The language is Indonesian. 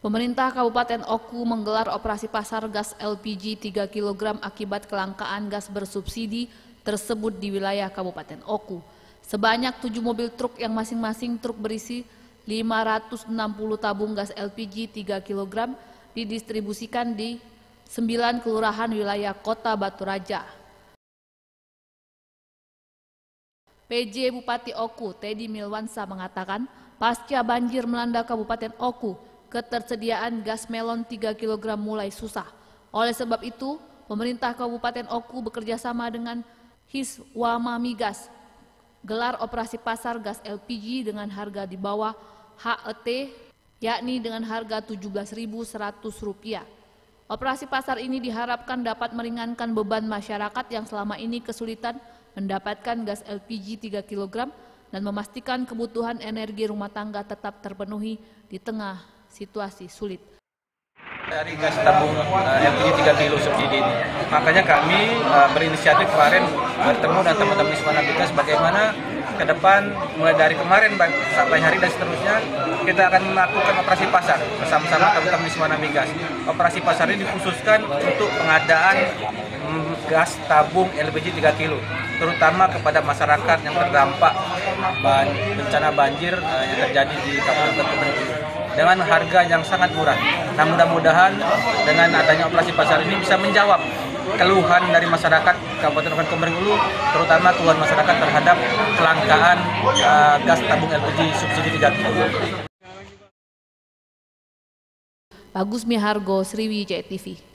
Pemerintah Kabupaten Oku menggelar operasi pasar gas LPG 3 kg akibat kelangkaan gas bersubsidi tersebut di wilayah Kabupaten Oku. Sebanyak 7 mobil truk yang masing-masing truk berisi 560 tabung gas LPG 3 kg didistribusikan di 9 kelurahan wilayah Kota Batu Raja. PJ Bupati Oku, Teddy Milwansa mengatakan, pasca banjir melanda Kabupaten Oku, ketersediaan gas melon 3 kg mulai susah. Oleh sebab itu, pemerintah Kabupaten Oku bekerja sama dengan Hiswama Migas, gelar operasi pasar gas LPG dengan harga di bawah HET, yakni dengan harga Rp17.100. Operasi pasar ini diharapkan dapat meringankan beban masyarakat yang selama ini kesulitan mendapatkan gas LPG 3 kg dan memastikan kebutuhan energi rumah tangga tetap terpenuhi di tengah situasi sulit. Dari gas tabung LPG 3 kilo subsidi ini, makanya kami berinisiatif kemarin bertemu dengan teman-teman di Hiswama Migas bagaimana ke depan mulai dari kemarin sampai hari dan seterusnya kita akan melakukan operasi pasar bersama-sama teman-teman di Hiswama Migas. Operasi pasar ini dikhususkan untuk pengadaan gas tabung LPG 3 kilo, terutama kepada masyarakat yang terdampak bencana banjir yang terjadi di Kabupaten Kementerian dengan harga yang sangat murah. Nah, mudah-mudahan dengan adanya operasi pasar ini bisa menjawab keluhan dari masyarakat Kabupaten Kementerian, terutama keluhan masyarakat terhadap kelangkaan gas tabung LPG subsidi 3 kilo. Bagus Mihargo, Sriwijaya TV.